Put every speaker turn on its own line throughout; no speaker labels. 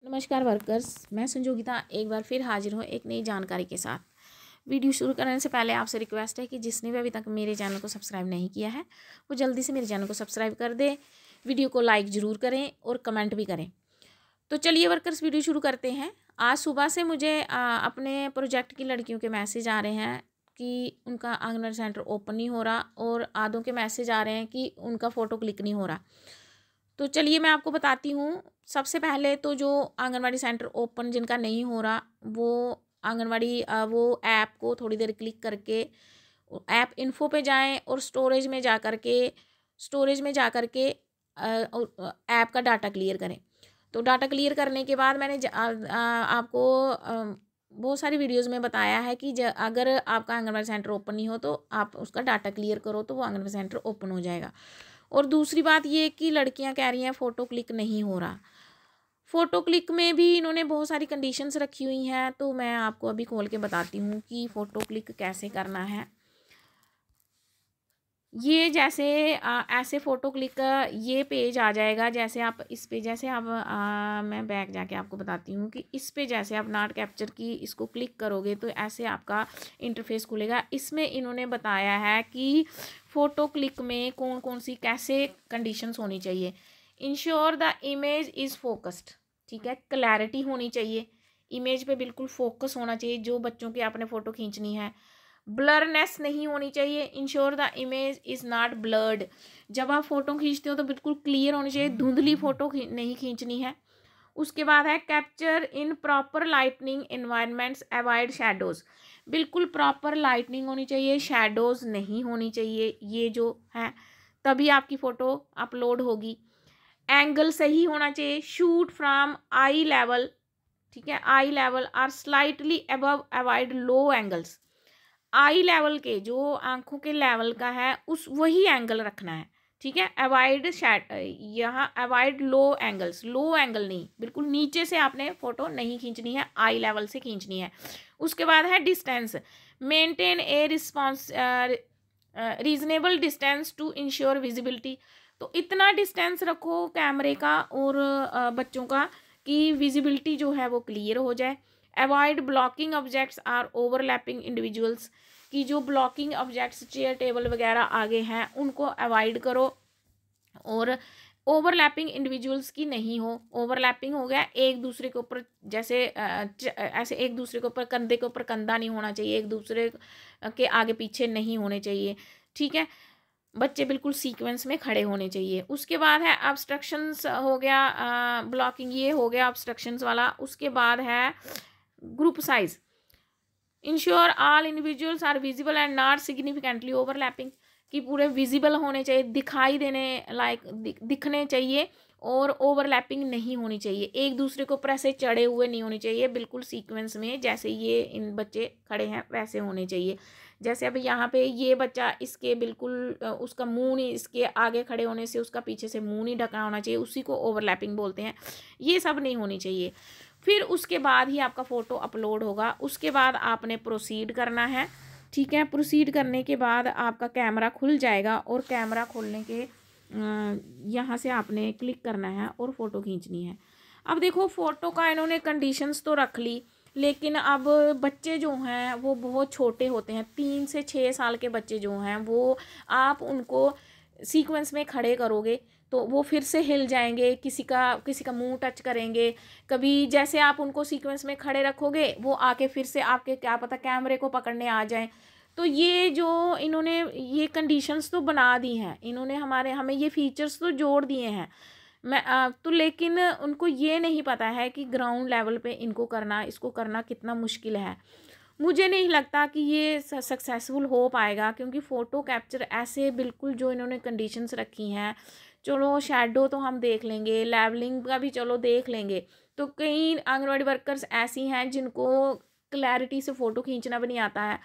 नमस्कार वर्कर्स, मैं संजोगिता एक बार फिर हाजिर हूँ एक नई जानकारी के साथ। वीडियो शुरू करने से पहले आपसे रिक्वेस्ट है कि जिसने भी अभी तक मेरे चैनल को सब्सक्राइब नहीं किया है वो जल्दी से मेरे चैनल को सब्सक्राइब कर दे, वीडियो को लाइक ज़रूर करें और कमेंट भी करें। तो चलिए वर्कर्स, वीडियो शुरू करते हैं। आज सुबह से मुझे अपने प्रोजेक्ट की लड़कियों के मैसेज आ रहे हैं कि उनका आंगनबाड़ी सेंटर ओपन नहीं हो रहा और आधों के मैसेज आ रहे हैं कि उनका फ़ोटो क्लिक नहीं हो रहा। तो चलिए मैं आपको बताती हूँ। सबसे पहले तो जो आंगनवाड़ी सेंटर ओपन जिनका नहीं हो रहा, वो आंगनवाड़ी वो ऐप को थोड़ी देर क्लिक करके ऐप इन्फो पे जाएं और स्टोरेज में जा कर के ऐप का डाटा क्लियर करें। तो डाटा क्लियर करने के बाद मैंने आपको बहुत सारी वीडियोज़ में बताया है कि अगर आपका आंगनवाड़ी सेंटर ओपन नहीं हो तो आप उसका डाटा क्लियर करो तो वो आंगनवाड़ी सेंटर ओपन हो जाएगा। और दूसरी बात ये कि लड़कियां कह रही हैं फ़ोटो क्लिक नहीं हो रहा। फ़ोटो क्लिक में भी इन्होंने बहुत सारी कंडीशंस रखी हुई हैं, तो मैं आपको अभी खोल के बताती हूँ कि फ़ोटो क्लिक कैसे करना है। ये जैसे ऐसे फ़ोटो क्लिक का ये पेज आ जाएगा। जैसे आप इस पे जैसे आप मैं बैक जाके आपको बताती हूँ कि इस पे जैसे आप नॉट कैप्चर की इसको क्लिक करोगे तो ऐसे आपका इंटरफेस खुलेगा। इसमें इन्होंने बताया है कि फ़ोटो क्लिक में कौन कौन सी कैसे कंडीशंस होनी चाहिए। Ensure the image is focused, ठीक है, क्लैरिटी होनी चाहिए, इमेज पे बिल्कुल फोकस होना चाहिए जो बच्चों की आपने फ़ोटो खींचनी है। ब्लरनेस नहीं होनी चाहिए, ensure the image is not blurred, जब आप फ़ोटो खींचते हो तो बिल्कुल क्लियर होनी चाहिए, धुंधली फ़ोटो नहीं खींचनी है। उसके बाद है capture in proper lightning environments, avoid shadows, बिल्कुल प्रॉपर लाइटनिंग होनी चाहिए, शैडोज़ नहीं होनी चाहिए, ये जो है तभी आपकी फ़ोटो अपलोड होगी। एंगल सही होना चाहिए, शूट फ्रॉम आई लेवल, ठीक है, eye level are slightly above, avoid low angles, eye level के जो आंखों के लेवल का है उस वही एंगल रखना है, ठीक है। अवॉइड यहाँ अवॉइड लो एंगल्स, लो एंगल नहीं, बिल्कुल नीचे से आपने फोटो नहीं खींचनी है, आई लेवल से खींचनी है। उसके बाद है distance, maintain a response reasonable distance to ensure visibility, तो इतना डिस्टेंस रखो कैमरे का और बच्चों का कि विजिबिलिटी जो है वो क्लियर हो जाए। Avoid blocking objects or overlapping individuals, कि जो ब्लॉकिंग ऑब्जेक्ट्स चेयर टेबल वगैरह आगे हैं उनको अवॉइड करो और ओवरलैपिंग इंडिविजुअल्स की नहीं हो। ओवरलैपिंग हो गया एक दूसरे के ऊपर, जैसे ऐसे एक दूसरे के ऊपर कंधे के ऊपर कंधा नहीं होना चाहिए, एक दूसरे के आगे पीछे नहीं होने चाहिए, ठीक है। बच्चे बिल्कुल सीक्वेंस में खड़े होने चाहिए। उसके बाद है ऑब्स्ट्रक्शंस हो गया, ब्लॉकिंग ये हो गया ऑब्स्ट्रक्शंस वाला। उसके बाद है group size, ensure all individuals are visible and not significantly overlapping, कि पूरे विजिबल होने चाहिए, दिखाई देने लायक दिखने चाहिए और ओवरलैपिंग नहीं होनी चाहिए, एक दूसरे को ऊपर ऐसे चढ़े हुए नहीं होने चाहिए, बिल्कुल सीक्वेंस में जैसे ये इन बच्चे खड़े हैं वैसे होने चाहिए। जैसे अब यहाँ पे ये बच्चा इसके बिल्कुल उसका मुंह नहीं, इसके आगे खड़े होने से उसका पीछे से मुंह नहीं ढका होना चाहिए, उसी को ओवरलैपिंग बोलते हैं। ये सब नहीं होनी चाहिए। फिर उसके बाद ही आपका फ़ोटो अपलोड होगा। उसके बाद आपने प्रोसीड करना है, ठीक है। प्रोसीड करने के बाद आपका कैमरा खुल जाएगा और कैमरा खोलने के यहाँ से आपने क्लिक करना है और फ़ोटो खींचनी है। अब देखो फ़ोटो का इन्होंने कंडीशंस तो रख ली, लेकिन अब बच्चे जो हैं वो बहुत छोटे होते हैं, 3 से 6 साल के बच्चे जो हैं वो आप उनको सीक्वेंस में खड़े करोगे तो वो फिर से हिल जाएंगे, किसी का मुंह टच करेंगे, कभी जैसे आप उनको सीक्वेंस में खड़े रखोगे वो आके फिर से आपके क्या पता कैमरे को पकड़ने आ जाएं। तो ये जो इन्होंने ये कंडीशंस तो बना दी हैं इन्होंने, हमें ये फीचर्स तो जोड़ दिए हैं। तो लेकिन उनको ये नहीं पता है कि ग्राउंड लेवल पे इसको करना कितना मुश्किल है। मुझे नहीं लगता कि ये सक्सेसफुल हो पाएगा, क्योंकि फ़ोटो कैप्चर ऐसे बिल्कुल जो इन्होंने कंडीशंस रखी हैं, चलो शैडो तो हम देख लेंगे, लेवलिंग का भी चलो देख लेंगे, तो कई आंगनवाड़ी वर्कर्स ऐसी हैं जिनको क्लैरिटी से फ़ोटो खींचना भी नहीं आता है,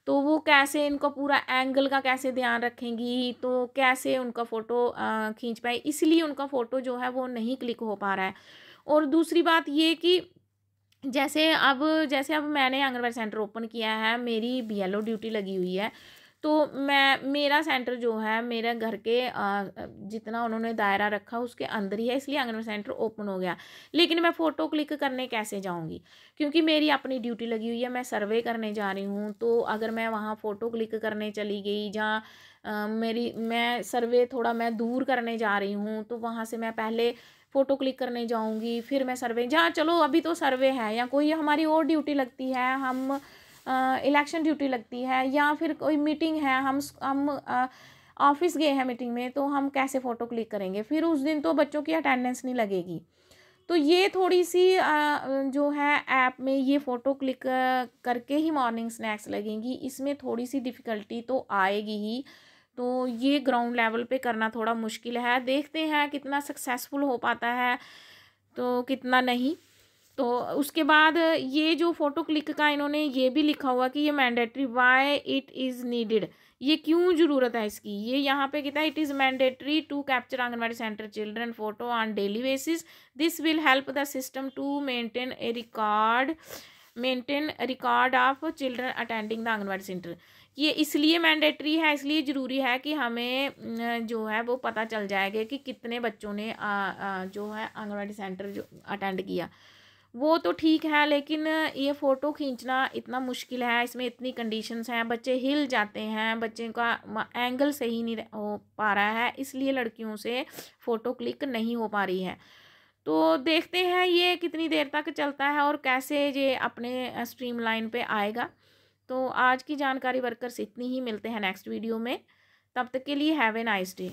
तो वो कैसे इनका पूरा एंगल का कैसे ध्यान रखेंगी, तो कैसे उनका फ़ोटो खींच पाए, इसलिए उनका फ़ोटो जो है वो नहीं क्लिक हो पा रहा है। और दूसरी बात ये कि जैसे अब मैंने आंगनबाड़ी सेंटर ओपन किया है, मेरी बीएलओ ड्यूटी लगी हुई है, तो मेरा सेंटर जो है मेरे घर के जितना उन्होंने दायरा रखा उसके अंदर ही है, इसलिए आंगनबाड़ी सेंटर ओपन हो गया। लेकिन मैं फ़ोटो क्लिक करने कैसे जाऊंगी, क्योंकि मेरी अपनी ड्यूटी लगी हुई है, मैं सर्वे करने जा रही हूँ। तो अगर मैं वहाँ फ़ोटो क्लिक करने चली गई, जहाँ मैं सर्वे थोड़ा मैं दूर करने जा रही हूँ, तो वहाँ से मैं पहले फ़ोटो क्लिक करने जाऊँगी, फिर मैं सर्वे जहाँ, चलो अभी तो सर्वे है या कोई हमारी और ड्यूटी लगती है, हम इलेक्शन ड्यूटी लगती है, या फिर कोई मीटिंग है, हम ऑफिस गए हैं मीटिंग में, तो हम कैसे फ़ोटो क्लिक करेंगे? फिर उस दिन तो बच्चों की अटेंडेंस नहीं लगेगी। तो ये थोड़ी सी जो है ऐप में ये फ़ोटो क्लिक करके ही मॉर्निंग स्नैक्स लगेंगी, इसमें थोड़ी सी डिफ़िकल्टी तो आएगी ही। तो ये ग्राउंड लेवल पे करना थोड़ा मुश्किल है, देखते हैं कितना सक्सेसफुल हो पाता है तो कितना नहीं। तो उसके बाद ये जो फ़ोटो क्लिक का इन्होंने ये भी लिखा हुआ कि ये mandatory, why it is needed, ये क्यों ज़रूरत है इसकी। ये यहाँ पे कहता है it is mandatory to capture anganwadi centre children photo on daily basis, this will help the system to maintain record of children attending the anganwadi centre. ये इसलिए मैंडेटरी है, इसलिए ज़रूरी है कि हमें जो है वो पता चल जाएगा कि कितने बच्चों ने जो है आंगनबाड़ी सेंटर जो अटेंड किया। वो तो ठीक है, लेकिन ये फ़ोटो खींचना इतना मुश्किल है, इसमें इतनी कंडीशंस हैं, बच्चे हिल जाते हैं, बच्चे का एंगल सही नहीं हो पा रहा है, इसलिए लड़कियों से फ़ोटो क्लिक नहीं हो पा रही है। तो देखते हैं ये कितनी देर तक चलता है और कैसे ये अपने स्ट्रीम लाइन पे आएगा। तो आज की जानकारी वर्कर्स इतनी ही, मिलते हैं नेक्स्ट वीडियो में, तब तक के लिए हैव ए नाइस डे।